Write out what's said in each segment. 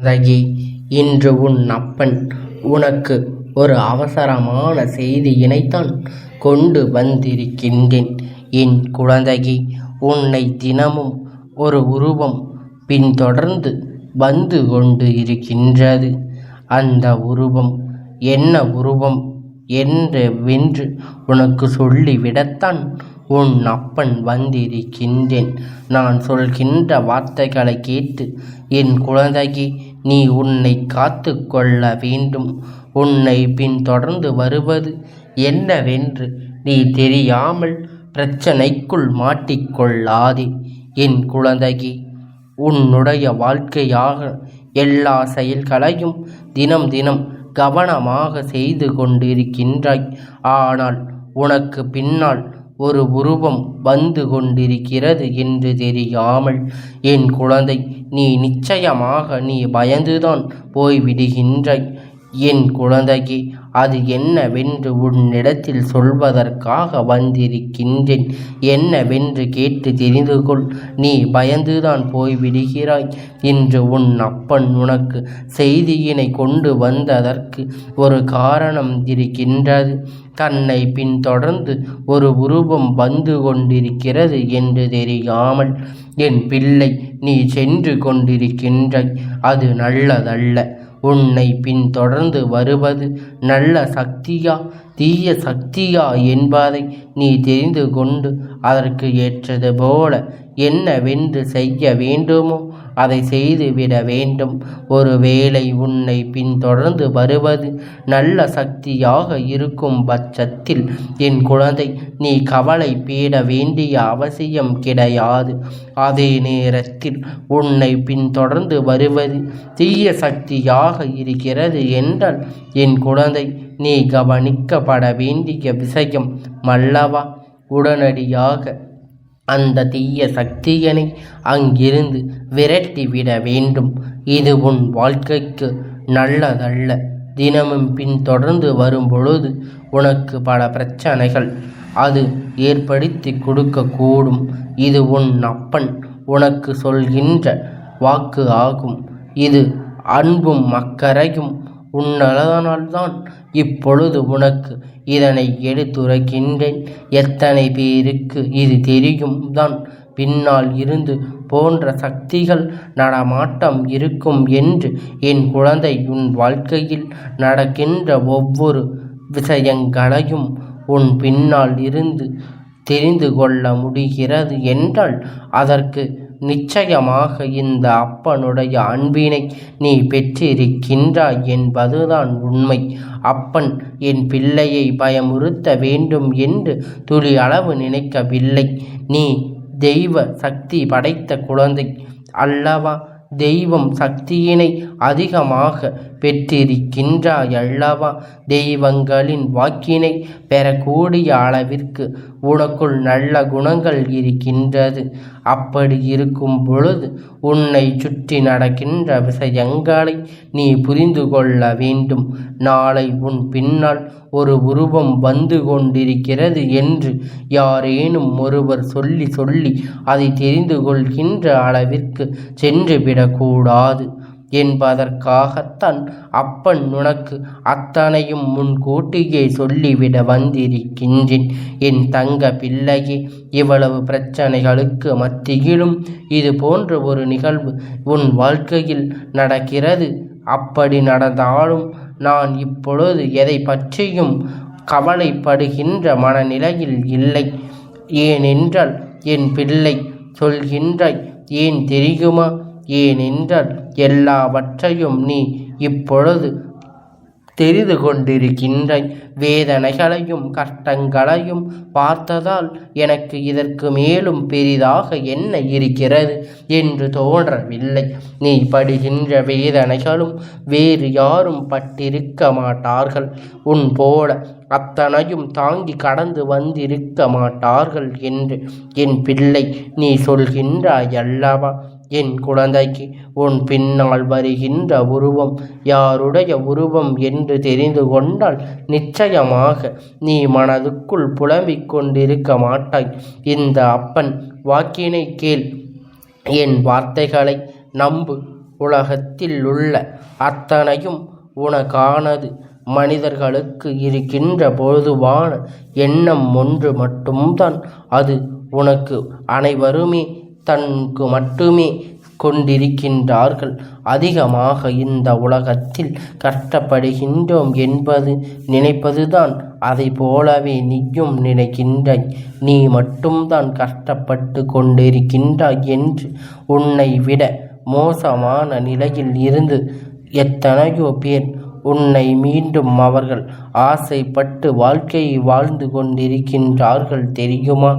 குழந்தையே, இன்று உன் அப்பன் உனக்கு ஒரு அவசரமான செய்தியினைத்தான் கொண்டு வந்திருக்கின்றேன். என் குழந்தையே, உன்னை தினமும் ஒரு உருவம் பின்தொடர்ந்து வந்து கொண்டு இருக்கின்றது. அந்த உருவம் என்ன உருவம் வென்று உனக்கு சொல்லிவிடத்தான் உன் அப்பன் வந்திருக்கின்றேன். நான் சொல்கின்ற வார்த்தைகளை கேட்டு என் குழந்தையே, நீ உன்னை காத்து கொள்ள வேண்டும். உன்னை பின்தொடர்ந்து வருவது என்னவென்று நீ தெரியாமல் பிரச்சனைக்குள் மாட்டிக்கொள்ளாதே. என் குழந்தையே, உன்னுடைய வாழ்க்கையாக எல்லா செயல்களையும் தினம் தினம் கவனமாக செய்து கொண்டிருக்கின்றாய். ஆனால் உனக்கு பின்னால் ஒரு உருவம் வந்து கொண்டிருக்கிறது என்று தெரியாமல் என் குழந்தை, நீ நிச்சயமாக பயந்துதான் போய்விடுகின்றாய். என் குழந்தையே, அது என்னவென்று உன்னிடத்தில் சொல்வதற்காக வந்திருக்கின்றேன். என்னவென்று கேட்டு தெரிந்து கொள். நீ பயந்துதான் போய்விடுகிறாய். இன்று உன் அப்பன் உனக்கு செய்தியினை கொண்டு வந்ததற்கு ஒரு காரணம் இருக்கின்றது. தன்னை பின்தொடர்ந்து ஒரு உருவம் வந்து கொண்டிருக்கிறது என்று தெரியாமல் என் பிள்ளை, நீ சென்று கொண்டிருக்கின்றாய். அது நல்லதல்ல. உன்னை பின்தொடர்ந்து வருவது நல்ல சக்தியா தீய சக்தியா என்பதை நீ தெரிந்து கொண்டு அதற்கு ஏற்றது போல என்னவென்று செய்ய வேண்டுமோ அதை செய்துவிட வேண்டும். ஒருவேளை உன்னை பின்தொடர்ந்து வருவது நல்ல சக்தியாக இருக்கும் பட்சத்தில் என் குழந்தை, நீ கவலை பீட வேண்டிய அவசியம் கிடையாது. அதே நேரத்தில் உன்னை பின்தொடர்ந்து வருவது தீய சக்தியாக இருக்கிறது என்றால் என் குழந்தை, நீ கவனிக்கப்பட வேண்டிய விஷயம் மல்லவா. உடனடியாக அந்த தீய சக்தியனை அங்கிருந்து விரட்டிவிட வேண்டும். இது உன் வாழ்க்கைக்கு நல்லதல்ல. தினமும் பின்தொடர்ந்து வரும் பொழுது உனக்கு பல பிரச்சனைகள் அது ஏற்படுத்தி கொடுக்கக்கூடும். இது உன் அப்பன் உனக்கு சொல்கின்ற வாக்கு ஆகும். இது அன்பும் அக்கறையும் உன்னதனால்தான் இப்பொழுது உனக்கு இதனை எடுத்துரைக்கின்றேன். எத்தனை பேருக்கு இது தெரியும் தான் பின்னால் இருந்து போன்ற சக்திகள் நடமாட்டம் இருக்கும் என்று என் குழந்தை, உன் வாழ்க்கையில் நடக்கின்ற ஒவ்வொரு விஷயங்களையும் உன் பின்னால் இருந்து தெரிந்து கொள்ள முடிகிறது என்றால் அதற்கு நிச்சயமாக இந்த அப்பனுடைய அன்பினை நீ பெற்றிருக்கின்றாய் என்பதுதான் உண்மை. அப்பன் என் பிள்ளையை பயமுறுத்த வேண்டும் என்று துளி அளவு நினைக்கவில்லை. நீ தெய்வ சக்தி படைத்த குழந்தை அல்லவா. தெய்வம் சக்தியினை அதிகமாக பெற்றிருக்கின்றாய் அல்லவா. தெய்வங்களின் வாக்கினை பெறக்கூடிய அளவிற்கு உனக்குள் நல்ல குணங்கள் இருக்கின்றது. அப்படி இருக்கும் பொழுது உன்னை சுற்றி நடக்கின்ற விஷயங்களை நீ புரிந்து கொள்ள வேண்டும். நாளை உன் பின்னால் ஒரு உருவம் வந்து கொண்டிருக்கிறது என்று யாரேனும் ஒருவர் சொல்லி அதை தெரிந்து கொள்கின்ற அளவிற்கு சென்றுவிடக்கூடாது என்பதற்காகத்தான் அப்பன் உனக்கு அத்தனையும் முன்கூட்டியே சொல்லிவிட வந்திருக்கின்றேன். என் தங்க பிள்ளையே, இவ்வளவு பிரச்சனைகளுக்கு மத்தியிலும் இது போன்ற ஒரு நிகழ்வு உன் வாழ்க்கையில் நடக்கிறது. அப்படி நடந்தாலும் நான் இப்பொழுது எதை பற்றியும் கவலைப்படுகின்ற மனநிலையில் இல்லை. ஏனென்றால் என் பிள்ளை சொல்கின்றாய். ஏன் தெரியுமா? ஏனென்றால் எல்லாவற்றையும் நீ இப்பொழுது தெரிந்து கொண்டிருக்கின்றாய். வேதனைகளையும் கஷ்டங்களையும் பார்த்ததால் எனக்கு இதற்கு மேலும் பெரிதாக என்ன இருக்கிறது என்று தோன்றவில்லை. நீ படுகின்ற வேதனைகளும் வேறு யாரும் பட்டிருக்க மாட்டார்கள். உன் போல அத்தனையும் தாங்கி கடந்து வந்திருக்க மாட்டார்கள் என்று என் பிள்ளை நீ சொல்கின்றாய் அல்லவா. என் குழந்தைக்கு உன் பின்னால் வருகின்ற உருவம் யாருடைய உருவம் என்று தெரிந்து கொண்டால் நிச்சயமாக நீ மனதுக்குள் புலம்பிக் கொண்டிருக்க மாட்டாய். இந்த அப்பன் வாக்கினை கேள். என் வார்த்தைகளை நம்பு. உலகத்தில் உள்ள அத்தனையும் உனக்கானது. மனிதர்களுக்கு இருக்கின்ற பொதுவான எண்ணம் ஒன்று மட்டும்தான். அது உனக்கு அனைவருமே தனக்கு மட்டுமே கொண்டிருக்கின்றார்கள். அதிகமாக இந்த உலகத்தில் கஷ்டப்படுகின்றோம் என்பது நினைப்பதுதான். அதை போலவே நீயும் நினைக்கின்றாய். நீ மட்டும்தான் கஷ்டப்பட்டு கொண்டிருக்கின்றாய் என்று. உன்னை விட மோசமான நிலையில் இருந்து எத்தனையோ பேர் உன்னை மீண்டும் அவர்கள் ஆசைப்பட்டு வாழ்க்கையை வாழ்ந்து கொண்டிருக்கின்றார்கள் தெரியுமா?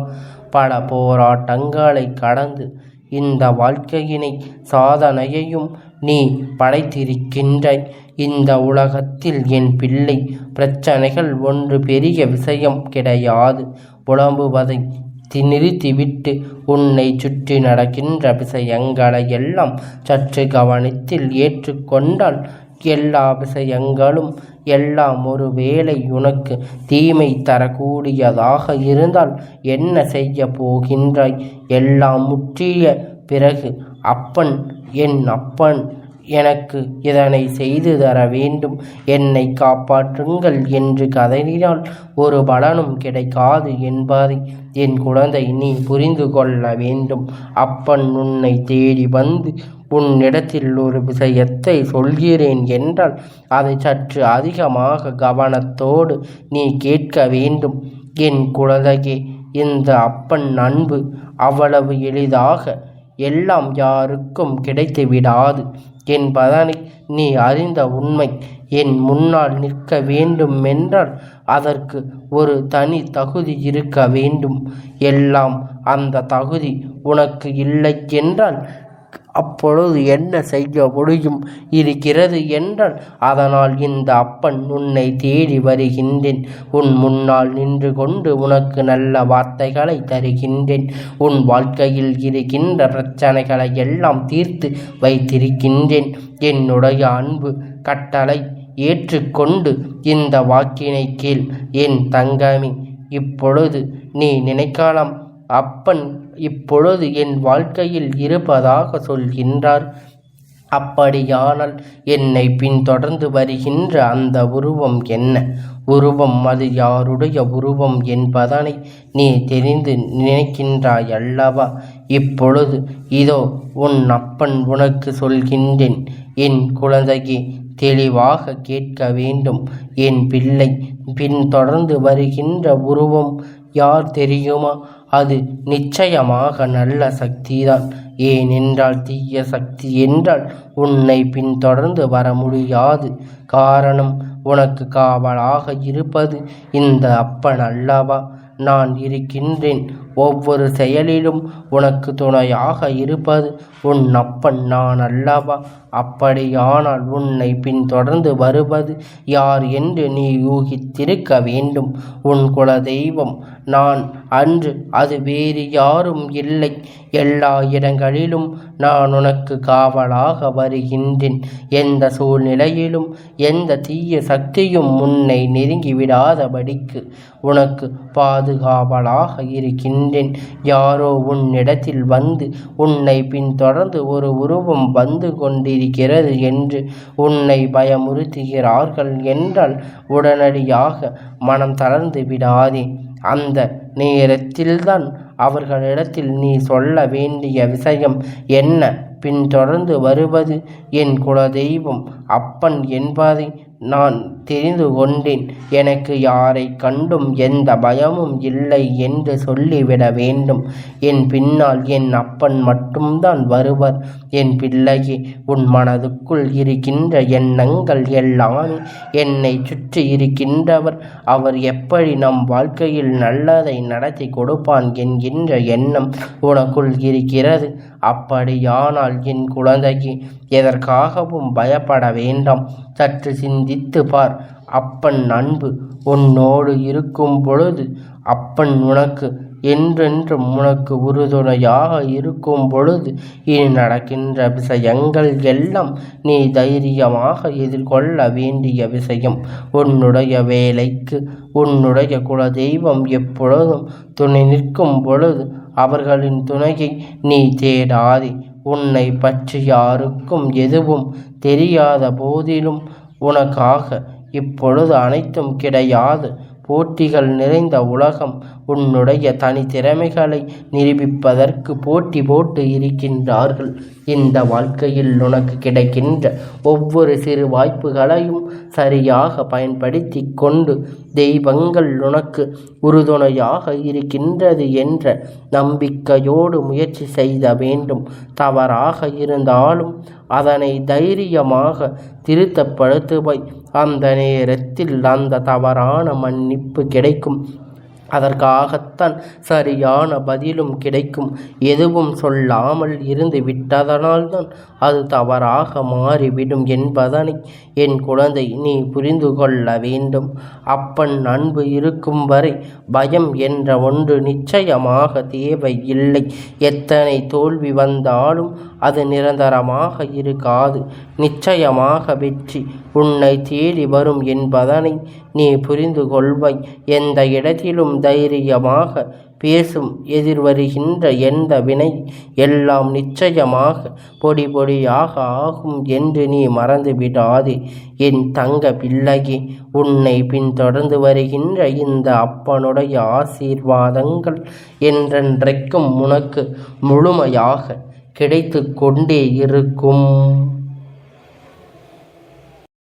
பல போராட்டங்களை கடந்து இந்த வாழ்க்கையினை சாதனையையும் நீ படைத்திருக்கின்றாய். இந்த உலகத்தில் என் பிள்ளை, பிரச்சனைகள் ஒன்று பெரிய விஷயம் கிடையாது. புலம்புவதை நிறுத்திவிட்டு உன்னை சுற்றி நடக்கின்ற விஷயங்களை எல்லாம் சற்று கவனத்தில் ஏற்றுக்கொண்டால் எல்லா விஷயங்களும் எல்லாம் ஒருவேளை உனக்கு தீமை தரக்கூடியதாக இருந்தால் என்ன செய்ய போகின்றாய்? எல்லாம் முற்றிய பிறகு என் அப்பன் எனக்கு இதனை செய்து தர வேண்டும், என்னை காப்பாற்றுங்கள் என்று கதறினால் ஒரு பலனும் கிடைக்காது என்பதை என் குழந்தை நீ புரிந்து கொள்ள வேண்டும். அப்பன் உன்னை தேடி வந்து உன்னிடத்தில் ஒரு விஷயத்தை சொல்கிறேன் என்றால் அதை சற்று அதிகமாக கவனத்தோடு நீ கேட்க வேண்டும். என் குழந்தையே, இந்த அப்பன் அன்பு அவ்வளவு எளிதாக எல்லாம் யாருக்கும் கிடைத்து விடாது என்பதனை நீ அறிந்த உண்மை. என் முன்னால் நிற்க வேண்டும் என்றால் அதற்கு ஒரு தனி தகுதி இருக்க வேண்டும். எல்லாம் அந்த தகுதி உனக்கு இல்லை என்றால் அப்பொழுது என்ன செய்ய முடியும்? இருக்கிறது என்றால் அதனால் இந்த அப்பன் உன்னை தேடி வருகின்றேன். உன் முன்னால் நின்று கொண்டு உனக்கு நல்ல வார்த்தைகளை தருகின்றேன். உன் வாழ்க்கையில் இருக்கின்ற பிரச்சனைகளை எல்லாம் தீர்த்து வைத்திருக்கின்றேன். என்னுடைய அன்பு கட்டளை ஏற்றுக்கொண்டு இந்த வாக்கினை கேள் என் தங்கமே. இப்பொழுது நீ நினைக்கலாம், அப்பன் இப்பொழுது என் வாழ்க்கையில் இருப்பதாக சொல்கின்றார். அப்படியானால் என்னை பின்தொடர்ந்து வருகின்ற அந்த உருவம் என்ன உருவம்? அது யாருடைய உருவம் என்பதனை நீ தெரிந்து நினைக்கின்றாய் அல்லவா? இப்பொழுது இதோ உன் அப்பன் உனக்கு சொல்கின்றேன். என் குழந்தையே, தெளிவாக கேட்க வேண்டும். என் பிள்ளை, பின்தொடர்ந்து வருகின்ற உருவம் யார் தெரியுமா? அது நிச்சயமாக நல்ல சக்திதான். ஏனென்றால் தீய சக்தி என்றால் உன்னை பின்தொடர்ந்து வர முடியாது. காரணம், உனக்கு காவலாக இருப்பது இந்த அப்பன் அல்லவா? நான் இருக்கின்றேன். ஒவ்வொரு செயலிலும் உனக்கு துணையாக இருப்பது உன் அப்பன் நான் அல்லவா? அப்படியானால் உன்னை பின்தொடர்ந்து வருவது யார் என்று நீ யூகித்திருக்க வேண்டும். உன் குல தெய்வம் நான் அன்று, அது வேறு யாரும் இல்லை. எல்லா இடங்களிலும் நான் உனக்கு காவலாக வருகின்றேன். எந்த சூழ்நிலையிலும் எந்த தீய சக்தியும் உன்னை நெருங்கிவிடாதபடிக்கு உனக்கு பாதுகாவலாக இருக்கின்றேன். யாரோ உன்னிடத்தில் வந்து உன்னை பின்தொடர்ந்து ஒரு உருவம் வந்து கொண்டிருக்கிறது என்று உன்னை பயமுறுத்துகிறார்கள் என்றால் உடனடியாக மனம் தளர்ந்து விடாதே. அந்த நேரத்தில்தான் அவர்களிடத்தில் நீ சொல்ல வேண்டிய விஷயம் என்ன? பின்தொடர்ந்து வருவது என் குலதெய்வம் அப்பன் என்பதை நான் தெரிந்து கொண்டேன். எனக்கு யாரை கண்டும் எந்த பயமும் இல்லை என்று சொல்லிவிட வேண்டும். என் பின்னால் என் அப்பன் மட்டும்தான் வருவர். என் பிள்ளையே, உன் மனதுக்குள் இருக்கின்ற எண்ணங்கள் எல்லாமே என்னை சுற்றி இருக்கின்றவர். அவர் எப்படி நம் வாழ்க்கையில் நல்லதை நடத்தி கொடுப்பான் என்கின்ற எண்ணம் உனக்குள் இருக்கிறது. அப்படியானால் என் குழந்தையே, எதற்காகவும் பயப்பட வேண்டாம். சற்று சிந்தித்து பார். அப்பன் அன்பு உன்னோடு இருக்கும் பொழுது, அப்பன் உனக்கு என்றென்றும் உனக்கு உறுதுணையாக இருக்கும் பொழுது, இனி நடக்கின்ற விஷயங்கள் எல்லாம் நீ தைரியமாக எதிர்கொள்ள வேண்டிய விஷயம். உன்னுடைய வேலைக்கு உன்னுடைய குலதெய்வம் எப்பொழுதும் துணை நிற்கும் பொழுது அவர்களின் துணையை நீ தேடாதே. உன்னை பற்றி யாருக்கும் எதுவும் தெரியாத போதிலும் உனக்காக இப்பொழுது அனைத்தும் கிடையாது. போட்டிகள் நிறைந்த உலகம் உன்னுடைய தனித்திறமைகளை நிரூபிப்பதற்கு போட்டி போட்டு இருக்கின்றார்கள். இந்த வாழ்க்கையில் உனக்கு கிடைக்கின்ற ஒவ்வொரு சிறு வாய்ப்புகளையும் சரியாக பயன்படுத்தி கொண்டு தெய்வங்கள் உனக்கு உறுதுணையாக இருக்கின்றது என்ற நம்பிக்கையோடு முயற்சி செய்த வேண்டும். தவறாக இருந்தாலும் அதனை தைரியமாக திருத்தப்படுத்துவாய். அந்த நேரத்தில் அந்த தவறான மன்னிப்பு கிடைக்கும். அதற்காகத்தான் சரியான பதிலும் கிடைக்கும். எதுவும் சொல்லாமல் இருந்து விட்டதனால்தான் அது தவறாக மாறிவிடும் என்பதனை என் குழந்தை நீ புரிந்து கொள்ள வேண்டும். அப்பன் அன்பு இருக்கும் வரை பயம் என்ற ஒன்று நிச்சயமாக தேவை இல்லை. எத்தனை தோல்வி வந்தாலும் அது நிரந்தரமாக இருக்காது. நிச்சயமாக வெற்றி உன்னை தேடி வரும் என்பதனை நீ புரிந்து கொள்வாய். எந்த இடத்திலும் தைரியமாக பேசும். எதிர்வருகின்ற எந்த வினை எல்லாம் நிச்சயமாக பொடி பொடியாக ஆகும் என்று நீ மறந்து விடாதே. என் தங்க பிள்ளையே, உன்னை பின்தொடர்ந்து வருகின்ற இந்த அப்பனுடைய ஆசீர்வாதங்கள் என்றென்றைக்கும் உனக்கு முழுமையாக கிடைத்து கொண்டே இருக்கும்.